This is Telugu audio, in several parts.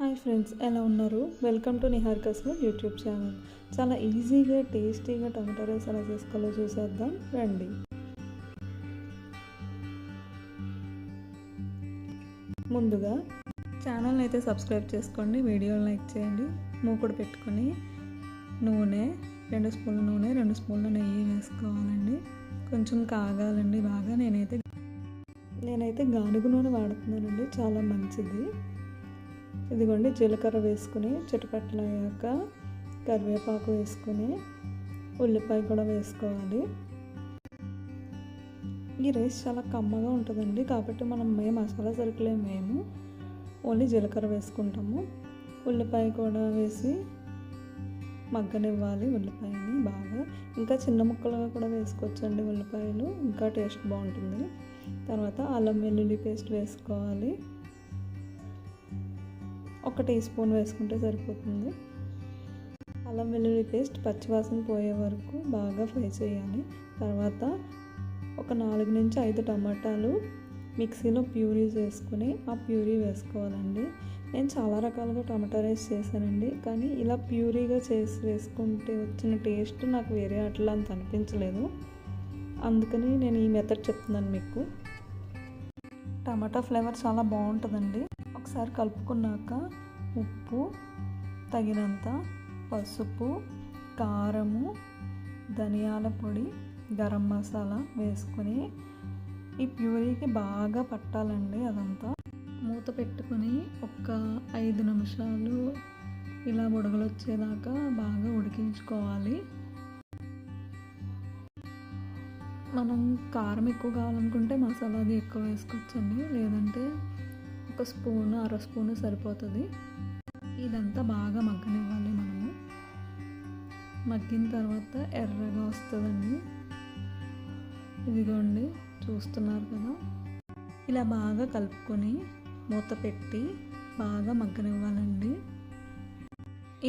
హాయ్ ఫ్రెండ్స్, ఎలా ఉన్నారు? Welcome to Niharika's food YouTube channel. చాలా ఈజీగా టేస్టీగా టమాటో రైస్ ఎలా చేసుకోవాలో చూసేద్దాం రండి. ముందుగా ఛానల్ అయితే సబ్స్క్రైబ్ చేసుకోండి, వీడియోని లైక్ చేయండి, మూకుడు పెట్టుకొని నూనె 2 స్పూన్ల నూనె 2 స్పూన్ల నెయ్యి వేసుకోవాలండి. కొంచెం కాగాలండి బాగా. నేనైతే గానుగ నూనె వాడుతున్నానండి, చాలా మంచిది. ఇదిగోండి, జీలకర్ర వేసుకుని చిటపట్టలయ్యాక కరివేపాకు వేసుకుని ఉల్లిపాయ కూడా వేసుకోవాలి. ఈ రైస్ చాలా కమ్మగా ఉంటుందండి, కాబట్టి మనం మసాలా సరుకులే మేము ఓన్లీ జీలకర్ర వేసుకుంటాము. ఉల్లిపాయ కూడా వేసి మగ్గనివ్వాలి ఉల్లిపాయని బాగా. ఇంకా చిన్న ముక్కలుగా కూడా వేసుకోవచ్చండి ఉల్లిపాయలు, ఇంకా టేస్ట్ బాగుంటుంది. తర్వాత అల్లం వెల్లుల్లి పేస్ట్ వేసుకోవాలి. 1 టీ స్పూన్ వేసుకుంటే సరిపోతుంది. అల్లం వెల్లుల్లి పేస్ట్ పచ్చివాసన పోయే వరకు బాగా ఫ్రై చేయాలి. తర్వాత ఒక 4 నుంచి 5 టమాటాలు మిక్సీలో ప్యూరీ చేసుకుని ఆ ప్యూరీ వేసుకోవాలండి. నేను చాలా రకాలుగా టమాటా రైస్ చేశానండి, కానీ ఇలా ప్యూరీగా చేసి వేసుకుంటే వచ్చిన టేస్ట్ నాకు వేరే అట్లా అంత అనిపించలేదు. అందుకని నేను ఈ మెథడ్ చెప్తున్నాను మీకు. టమాటా ఫ్లేవర్ చాలా బాగుంటుందండి. ఒకసారి కలుపుకున్నాక ఉప్పు తగినంత, పసుపు, కారము, ధనియాల పొడి, గరం మసాలా వేసుకొని ఈ ప్యూరీకి బాగా పట్టాలండి. అదంతా మూత పెట్టుకొని ఒక 5 నిమిషాలు ఇలా బుడగలు వచ్చేదాకా బాగా ఉడికించుకోవాలి. మనం కారం ఎక్కువ కావాలనుకుంటే మసాలా అది ఎక్కువ వేసుకోవచ్చండి, లేదంటే 1 స్పూను 1/2 స్పూను సరిపోతుంది. ఇదంతా బాగా మగ్గనివ్వాలి మనము. మగ్గిన తర్వాత ఎర్రగా వస్తుందండి. ఇదిగోండి, చూస్తున్నారు కదా. ఇలా బాగా కలుపుకొని మూత పెట్టి బాగా మగ్గనివ్వాలండి.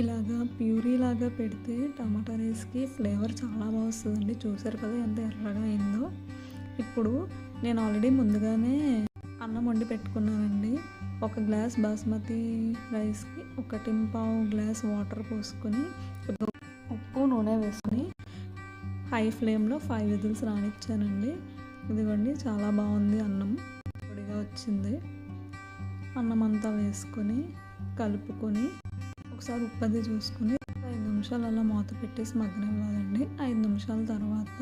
ఇలాగా ప్యూరీ లాగా పెడితే టమాటా రైస్కి ఫ్లేవర్ చాలా బాగా వస్తుందండి. చూసారు కదా ఎంత ఎర్రగా అయిందో. ఇప్పుడు నేను ఆల్రెడీ ముందుగానే అన్నం వండి పెట్టుకున్నానండి. 1 గ్లాస్ బాస్మతి రైస్కి 1.25 గ్లాస్ వాటర్ పోసుకొని ఉప్పు నూనె వేసుకొని హై ఫ్లేమ్లో 5 విజిల్స్ రానిచ్చానండి. ఇదిగోండి, చాలా బాగుంది. అన్నం పొడిగా వచ్చింది. అన్నం అంతా వేసుకొని కలుపుకొని ఒకసారి ఉప్పు అది చూసుకొని 5 నిమిషాలు అలా మూత పెట్టేసి మగ్గనివ్వాలండి. 5 నిమిషాల తర్వాత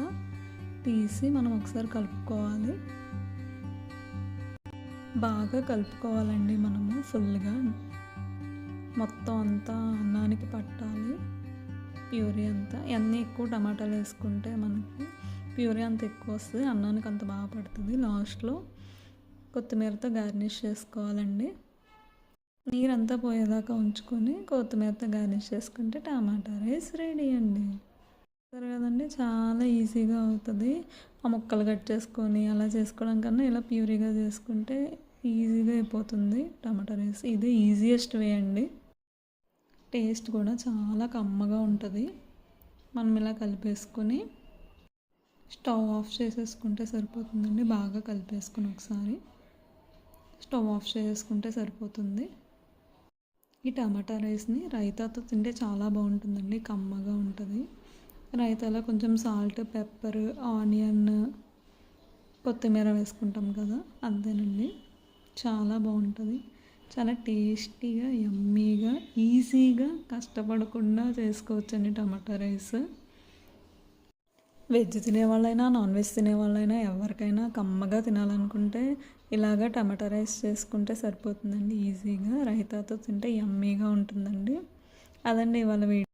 తీసి మనం ఒకసారి కలుపుకోవాలి. బాగా కలుపుకోవాలండి మనము ఫుల్గా. మొత్తం అంతా అన్నానికి పట్టాలి ప్యూరీ అంతా. ఎన్ని ఎక్కువ టమాటాలు వేసుకుంటే మనకి ప్యూరీ అంత ఎక్కువ వస్తుంది, అన్నానికి అంత బాగా పడుతుంది. లాస్ట్లో కొత్తిమీరతో గార్నిష్ చేసుకోవాలండి. నీరంతా పోయేదాకా ఉంచుకొని కొత్తిమీరతో గార్నిష్ చేసుకుంటే టమాటా రైస్ రెడీ అండి. సరే కదండి, చాలా ఈజీగా అవుతుంది. ఆ ముక్కలు కట్ చేసుకొని అలా చేసుకోవడం కన్నా ఇలా ప్యూరీగా చేసుకుంటే ఈజీగా అయిపోతుంది టమాటా రైస్. ఇదే ఈజియెస్ట్ వే అండి. టేస్ట్ కూడా చాలా కమ్మగా ఉంటుంది. మనం ఇలా కలిపేసుకొని స్టవ్ ఆఫ్ చేసేసుకుంటే సరిపోతుందండి. బాగా కలిపేసుకుని ఒకసారి స్టవ్ ఆఫ్ చేసేసుకుంటే సరిపోతుంది. ఈ టమాటా రైస్ని రైతాతో తింటే చాలా బాగుంటుందండి, కమ్మగా ఉంటుంది. రైతాలో కొంచెం సాల్ట్, పెప్పర్, ఆనియన్, కొత్తిమీర వేసుకుంటాం కదా, అంతేనండి. చాలా బాగుంటుంది. చాలా టేస్టీగా, యమ్మీగా, ఈజీగా, కష్టపడకుండా చేసుకోవచ్చండి టమాటా రైస్. వెజ్ తినేవాళ్ళైనా నాన్ వెజ్ తినేవాళ్ళైనా ఎవరికైనా కమ్మగా తినాలనుకుంటే ఇలాగా టమాటా రైస్ చేసుకుంటే సరిపోతుందండి. ఈజీగా రైతాతో తింటే యమ్మీగా ఉంటుందండి. అదండి ఇవాళ వీడియో.